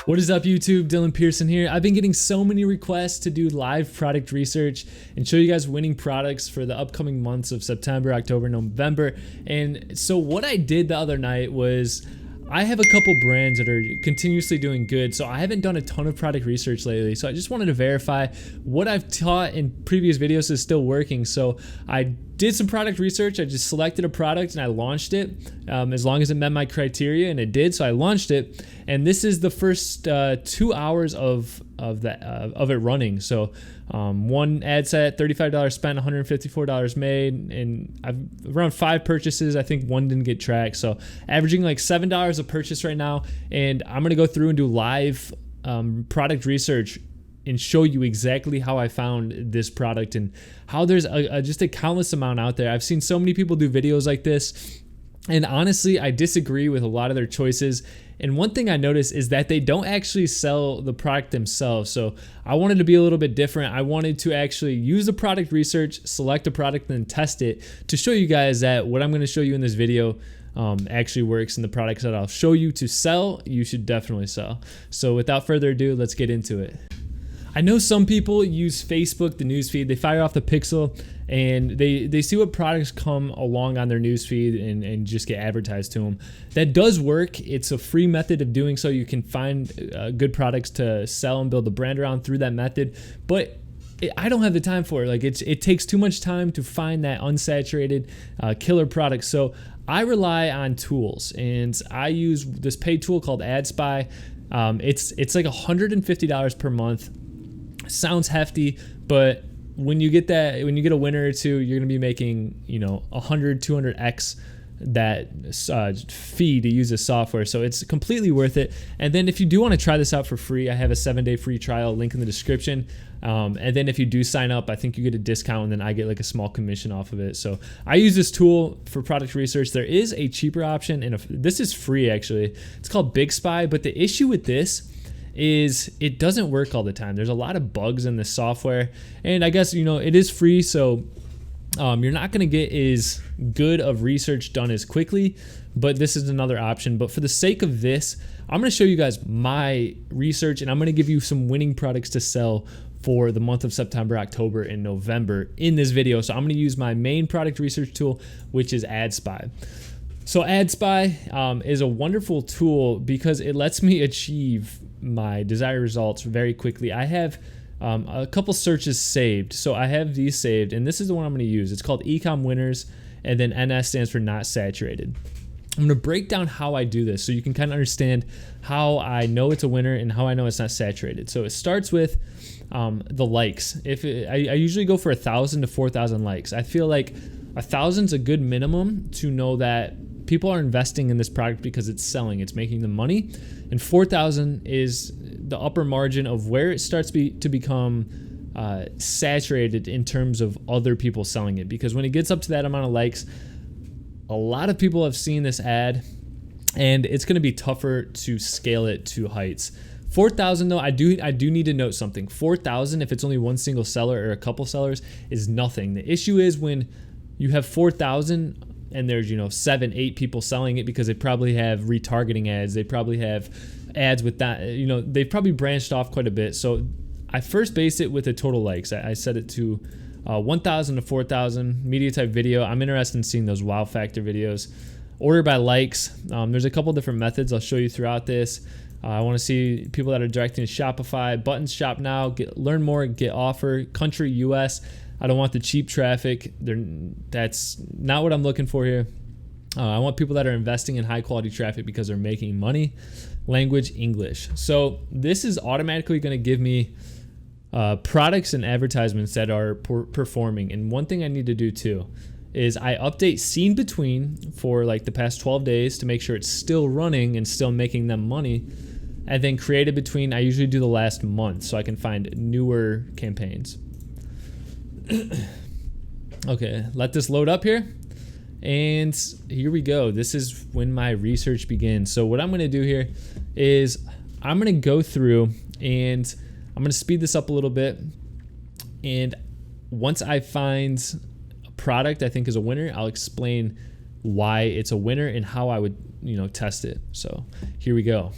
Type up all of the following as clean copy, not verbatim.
What is up, YouTube? Dylan Pearson here. I've been getting so many requests to do live product research and show you guys winning products for the upcoming months of September, October, November. And so what I did the other night was I have a couple brands that are continuously doing good, so I haven't done a ton of product research lately. So I just wanted to verify what I've taught in previous videos is still working. So I did some product research. I just selected a product and I launched it as long as it met my criteria, and it did. So I launched it, and this is the first 2 hours of it running. So one ad set, $35 spent, $154 made, and I've around 5 purchases. I think one didn't get tracked. So averaging like $7 a purchase right now. And I'm gonna go through and do live product research and show you exactly how I found this product and how there's just a countless amount out there. I've seen so many people do videos like this, and honestly, I disagree with a lot of their choices. And one thing I noticed is that they don't actually sell the product themselves. So I wanted to be a little bit different. I wanted to actually use the product research, select a product, and then test it to show you guys that what I'm going to show you in this video actually works, and the products that I'll show you to sell, you should definitely sell. So without further ado, let's get into it. I know some people use Facebook, the newsfeed. They fire off the pixel and they see what products come along on their newsfeed and just get advertised to them. That does work. It's a free method of doing so. You can find good products to sell and build a brand around through that method. But I don't have the time for it. Like it takes too much time to find that unsaturated killer product. So I rely on tools, and I use this paid tool called Adspy. It's like $150 per month. Sounds hefty, but when you get a winner or two, you're gonna be making 100, 200x that fee to use this software. So it's completely worth it. And then if you do want to try this out for free, I have a 7-day free trial, link in the description. And then if you do sign up, I think you get a discount, and then I get like a small commission off of it. So I use this tool for product research. There is a cheaper option, and this is free actually. It's called Big Spy, but the issue with this is it doesn't work all the time. There's a lot of bugs in this software, and I guess it is free, so you're not going to get as good of research done as quickly, but this is another option. But for the sake of this, I'm going to show you guys my research, and I'm going to give you some winning products to sell for the month of September, October, and November in this video. So I'm going to use my main product research tool, which is Adspy. So Adspy is a wonderful tool because it lets me achieve my desired results very quickly. I have a couple searches saved. So I have these saved, and this is the one I'm going to use. It's called Ecom winners, and then NS stands for not saturated. I'm going to break down how I do this so you can kind of understand how I know it's a winner and how I know it's not saturated. So it starts with the likes. I usually go for 1,000 to 4,000 likes. I feel like 1,000 is a good minimum to know that people are investing in this product because it's selling, it's making them money. And 4,000 is the upper margin of where it starts to become saturated in terms of other people selling it. Because when it gets up to that amount of likes, a lot of people have seen this ad, and it's going to be tougher to scale it to heights. 4,000 though, I do need to note something. 4,000, if it's only one single seller or a couple sellers, is nothing. The issue is when you have 4,000 and there's 7, 8 people selling it, because they probably have retargeting ads. They probably have ads with that. They've probably branched off quite a bit. So I first base it with the total likes. I set it to 1,000 to 4,000 media type video. I'm interested in seeing those wow factor videos. Order by likes. There's a couple different methods I'll show you throughout this. I want to see people that are directing to Shopify, buttons, shop now, learn more, get offer, country, US. I don't want the cheap traffic. That's not what I'm looking for here. I want people that are investing in high quality traffic because they're making money. Language, English. So this is automatically going to give me products and advertisements that are performing. And one thing I need to do too is I update seen between for like the past 12 days to make sure it's still running and still making them money. And then created between, I usually do the last month so I can find newer campaigns. Okay, let this load up here. And here we go. This is when my research begins. So what I'm going to do here is I'm going to go through and I'm going to speed this up a little bit. And once I find a product I think is a winner, I'll explain why it's a winner and how I would, test it. So here we go.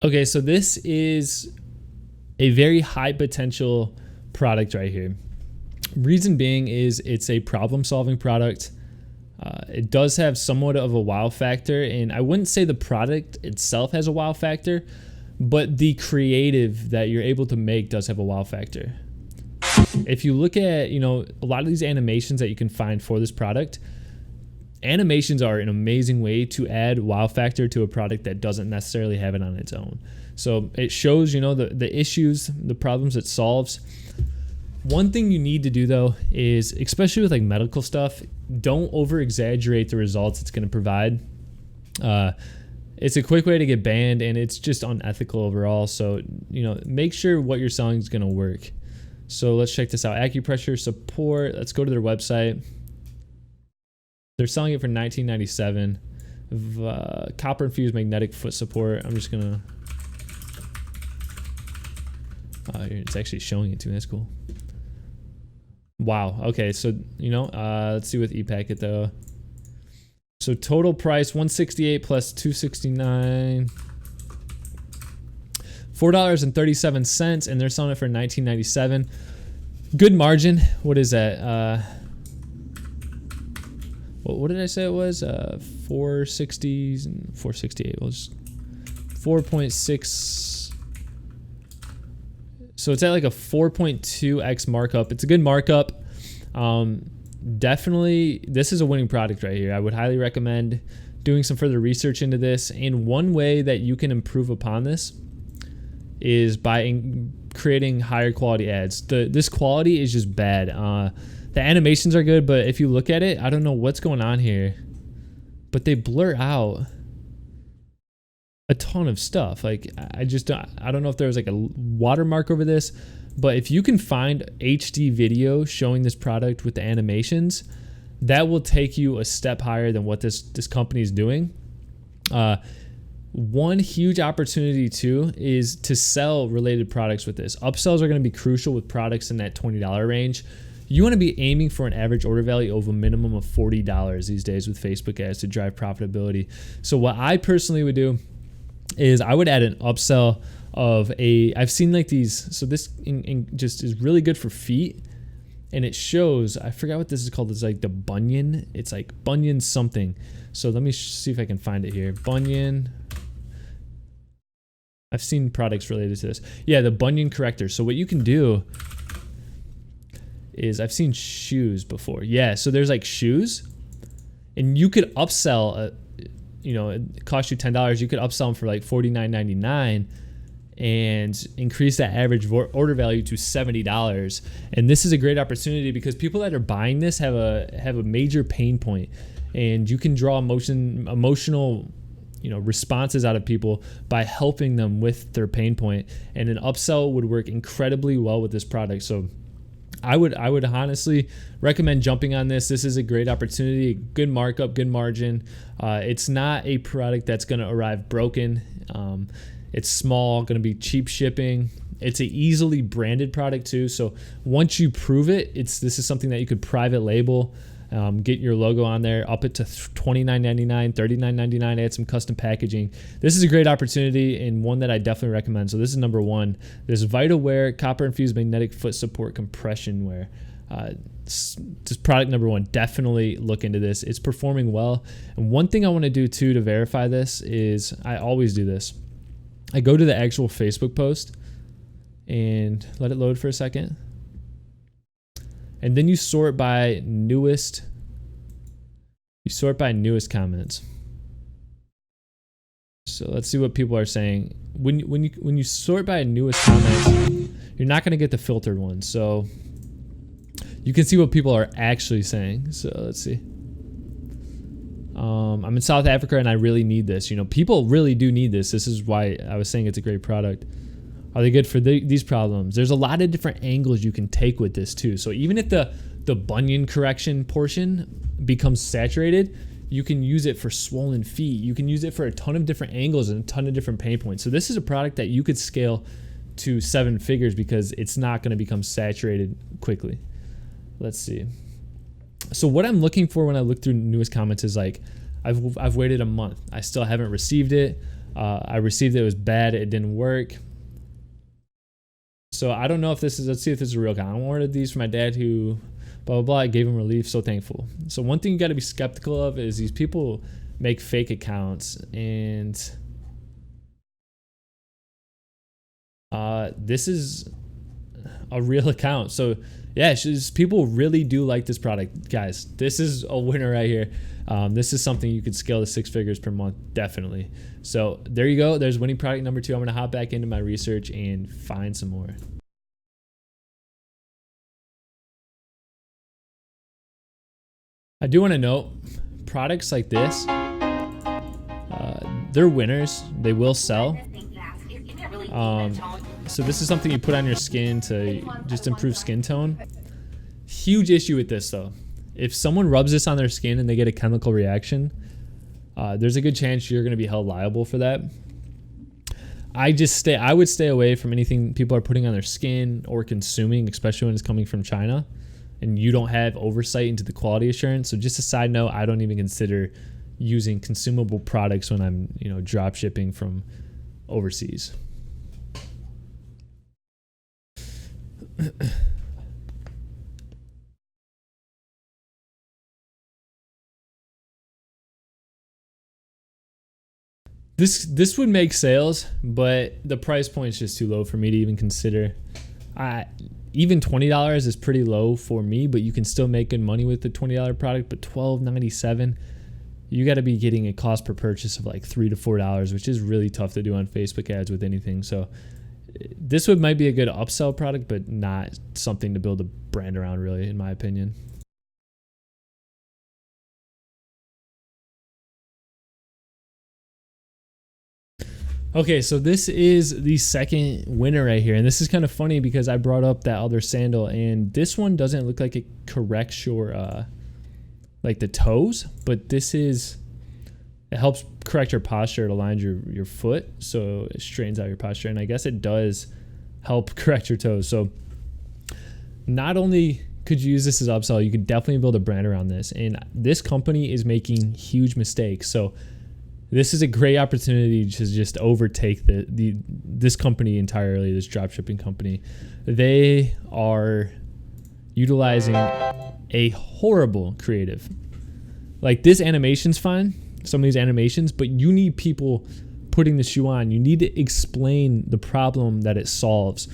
Okay, so this is a very high potential product right here. Reason being is it's a problem solving product. It does have somewhat of a wow factor, and I wouldn't say the product itself has a wow factor, but the creative that you're able to make does have a wow factor. If you look at, a lot of these animations that you can find for this product, animations are an amazing way to add wow factor to a product that doesn't necessarily have it on its own. So it shows, the issues, the problems it solves. One thing you need to do though is, especially with like medical stuff, don't over exaggerate the results it's going to provide. It's a quick way to get banned, and it's just unethical overall. So, make sure what you're selling is going to work. So let's check this out. Acupressure support. Let's go to their website. They're selling it for $19.97. Copper infused magnetic foot support. I'm just gonna. It's actually showing it to me. That's cool. Wow. Okay. So let's see with ePacket though. So total price $168 plus $269. $4.37, and they're selling it for $19.97. Good margin. What is that? What did I say it was? 460s and 468. Well, just 4.6. So it's at like a 4.2x markup. It's a good markup. Definitely, this is a winning product right here. I would highly recommend doing some further research into this. And one way that you can improve upon this is by creating higher quality ads. This quality is just bad. The animations are good, but if you look at it, I don't know what's going on here, but they blur out a ton of stuff. Like I don't know if there was like a watermark over this, but if you can find HD video showing this product with the animations, that will take you a step higher than what this company is doing. One huge opportunity too is to sell related products with this. Upsells are going to be crucial with products in that $20 range. You want to be aiming for an average order value of a minimum of $40 these days with Facebook ads to drive profitability. So what I personally would do is I would add an upsell of I've seen like these. So this just is really good for feet. And it shows, I forgot what this is called. It's like the bunion. It's like bunion something. So let me see if I can find it here. Bunion. I've seen products related to this. Yeah, the bunion corrector. So what you can do is, I've seen shoes before. Yeah, so there's like shoes, and you could upsell, it costs you $10. You could upsell them for like $49.99 and increase that average order value to $70. And this is a great opportunity because people that are buying this have a major pain point, and you can draw emotional responses out of people by helping them with their pain point. And an upsell would work incredibly well with this product. So I would honestly recommend jumping on this. This is a great opportunity, good markup, good margin. It's not a product that's going to arrive broken. It's small, going to be cheap shipping. It's an easily branded product too. So once you prove it, this is something that you could private label, get your logo on there, up it to $29.99, $39.99, add some custom packaging. This is a great opportunity and one that I definitely recommend. So this is number one. There's VitalWear copper infused magnetic foot support compression wear. Just product number one. Definitely look into this. It's performing well. And one thing I want to do too to verify this is, I always do this. I go to the actual Facebook post and let it load for a second. And then you sort by newest. You sort by newest comments. So let's see what people are saying. When you sort by newest comments, you're not going to get the filtered ones. So you can see what people are actually saying. So let's see. I'm in South Africa and I really need this. People really do need this. This is why I was saying it's a great product. Are they good for these problems? There's a lot of different angles you can take with this too. So even if the bunion correction portion becomes saturated, you can use it for swollen feet. You can use it for a ton of different angles and a ton of different pain points. So this is a product that you could scale to 7 figures because it's not going to become saturated quickly. Let's see. So what I'm looking for when I look through newest comments is like, I've waited a month. I still haven't received it. I received it. It was bad. It didn't work. So I don't know if this is, let's see if this is a real account. I ordered these for my dad who blah, blah, blah. I gave him relief. So thankful. So one thing you got to be skeptical of is these people make fake accounts, and this is a real account. So yeah, people really do like this product, guys. This is a winner right here. This is something you could scale to 6 figures per month, definitely. So there you go. There's winning product number 2. I'm gonna hop back into my research and find some more. I do want to note, products like this, they're winners. They will sell. So this is something you put on your skin to just improve skin tone. Huge issue with this though. If someone rubs this on their skin and they get a chemical reaction, there's a good chance you're going to be held liable for that. I would stay away from anything people are putting on their skin or consuming, especially when it's coming from China and you don't have oversight into the quality assurance. So just a side note, I don't even consider using consumable products when I'm, drop shipping from overseas. This would make sales, but the price point is just too low for me to even consider. Even $20 is pretty low for me, but you can still make good money with the $20 product. But $12.97, you got to be getting a cost per purchase of like $3 to $4, which is really tough to do on Facebook ads with anything. So this might be a good upsell product, but not something to build a brand around, really, in my opinion. Okay, so this is the second winner right here. And this is kind of funny because I brought up that other sandal, and this one doesn't look like it corrects your, like the toes, but it helps correct your posture. It aligns your foot, so it straightens out your posture. And I guess it does help correct your toes. So not only could you use this as upsell, you could definitely build a brand around this. And this company is making huge mistakes. So this is a great opportunity to just overtake this company entirely, this dropshipping company. They are utilizing a horrible creative. Like, this animation's fine, some of these animations, but you need people putting the shoe on. You need to explain the problem that it solves.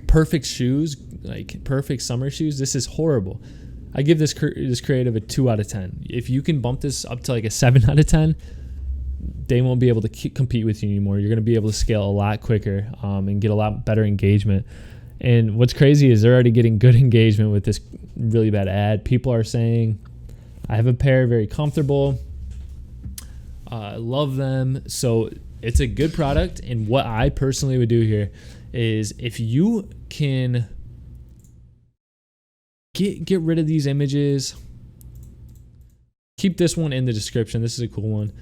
Perfect shoes, like perfect summer shoes, this is horrible. I give this creative a 2 out of 10. If you can bump this up to like a 7 out of 10, they won't be able to compete with you anymore. You're going to be able to scale a lot quicker and get a lot better engagement. And what's crazy is they're already getting good engagement with this really bad ad. People are saying, I have a pair, very comfortable. I love them. So it's a good product. And what I personally would do here is, if you can get rid of these images, keep this one in the description. This is a cool one.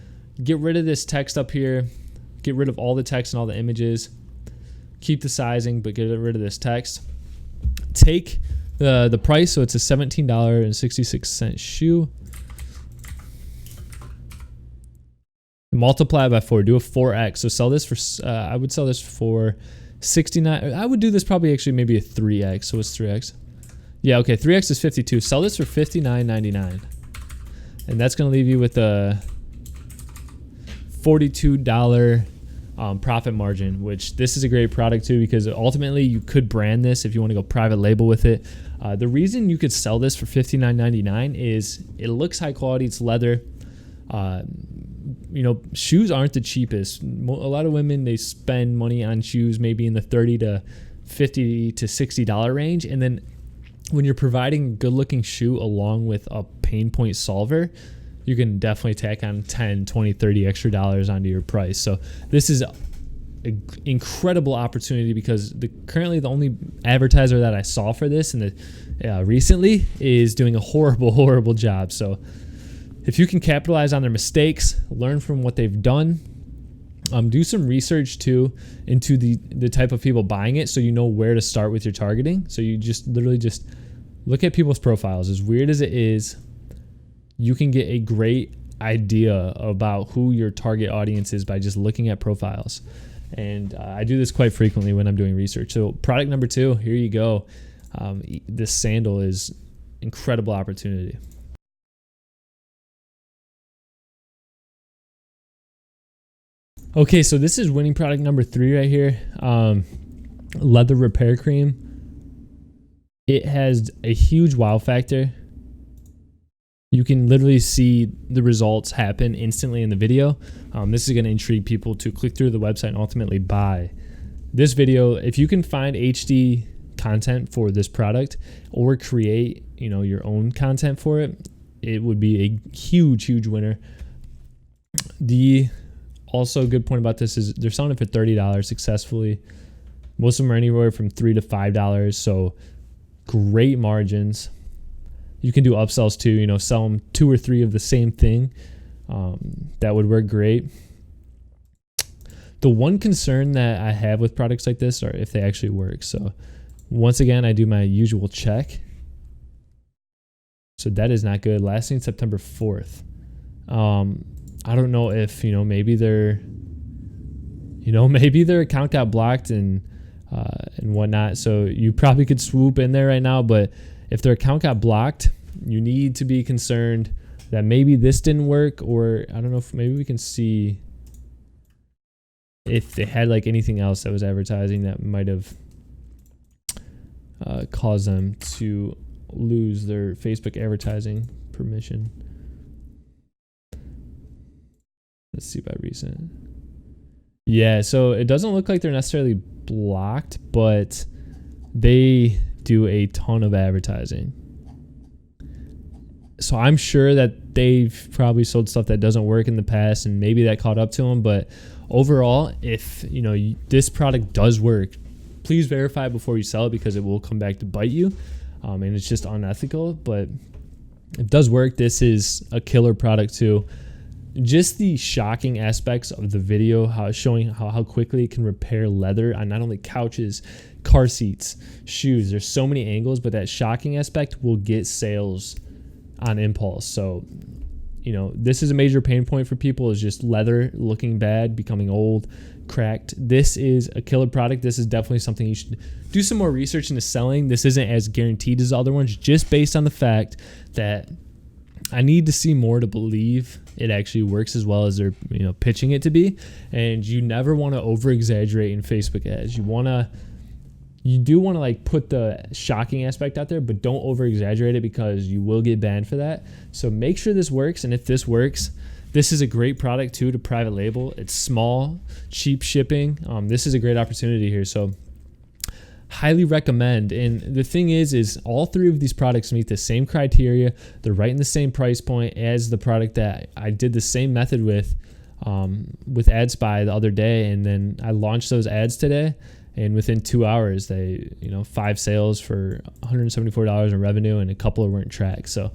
Get rid of this text up here. Get rid of all the text and all the images. Keep the sizing, but get rid of this text. Take the price, so it's a $17.66 shoe. Multiply by 4. Do a 4x. So sell this for, I would sell this for 69. I would do this probably actually maybe a 3x. So what's 3x? Yeah, okay. 3x is 52. Sell this for $59.99. And that's going to leave you with a $42 profit margin, which this is a great product too, because ultimately you could brand this if you want to go private label with it. The reason you could sell this for $59.99 is it looks high quality. It's leather. Shoes aren't the cheapest. A lot of women, they spend money on shoes maybe in the $30 to $50 to $60 range. And then when you're providing a good looking shoe along with a pain point solver, you can definitely tack on 10, 20, 30 extra dollars onto your price. So this is an incredible opportunity, because currently the only advertiser that I saw for this recently is doing a horrible job. So if you can capitalize on their mistakes, learn from what they've done, do some research too into the type of people buying it, so you know where to start with your targeting. So you just literally just look at people's profiles. As weird as it is, you can get a great idea about who your target audience is by just looking at profiles. And I do this quite frequently when I'm doing research. So product number 2, here you go. This sandal is incredible opportunity. Okay, so this is winning product number 3 right here. Leather repair cream. It has a huge wow factor. You can literally see the results happen instantly in the video. This is going to intrigue people to click through the website and ultimately buy. This video, if you can find HD content for this product or create, your own content for it, it would be a huge, huge winner. The also good point about this is they're selling it for $30 successfully. Most of them are anywhere from $3 to $5. So great margins. You can do upsells too, sell them 2 or 3 of the same thing. That would work great. The one concern that I have with products like this are if they actually work. So once again, I do my usual check. So that is not good. Last seen September 4th. I don't know if, maybe their account got blocked and whatnot. So you probably could swoop in there right now, but if their account got blocked, you need to be concerned that maybe this didn't work, or I don't know if maybe we can see if they had like anything else that was advertising that might have caused them to lose their Facebook advertising permission. Let's see by recent. Yeah, so it doesn't look like they're necessarily blocked, but they do a ton of advertising. So I'm sure that they've probably sold stuff that doesn't work in the past, and maybe that caught up to them. But overall, if this product does work, please verify before you sell it, because it will come back to bite you, and it's just unethical. But it does work. This is a killer product too. Just the shocking aspects of the video, showing how quickly it can repair leather on not only couches, car seats, shoes. There's so many angles, but that shocking aspect will get sales on impulse. So, this is a major pain point for people, is just leather looking bad, becoming old, cracked. This is a killer product. This is definitely something you should do some more research into selling. This isn't as guaranteed as the other ones, just based on the fact that I need to see more to believe it actually works as well as they're pitching it to be. And you never want to over exaggerate in Facebook ads. You do want to like put the shocking aspect out there, but don't over exaggerate it, because you will get banned for that. So make sure this works. And if this works, this is a great product too to private label. It's small, cheap shipping. This is a great opportunity here. So highly recommend. And the thing is all 3 of these products meet the same criteria. They're right in the same price point as the product that I did the same method with Adspy the other day. And then I launched those ads today, and within 2 hours, they, 5 sales for $174 in revenue, and a couple weren't tracked. So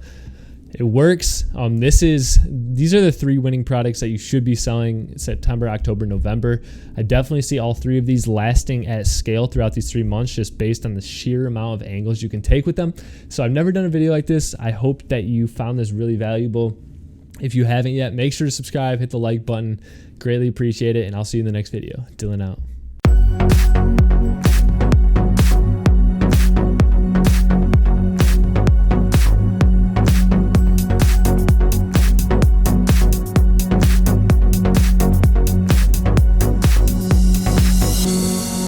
it works. These are the 3 winning products that you should be selling September, October, November. I definitely see all 3 of these lasting at scale throughout these 3 months, just based on the sheer amount of angles you can take with them. So I've never done a video like this. I hope that you found this really valuable. If you haven't yet, make sure to subscribe, hit the like button. Greatly appreciate it, and I'll see you in the next video. Dylan out.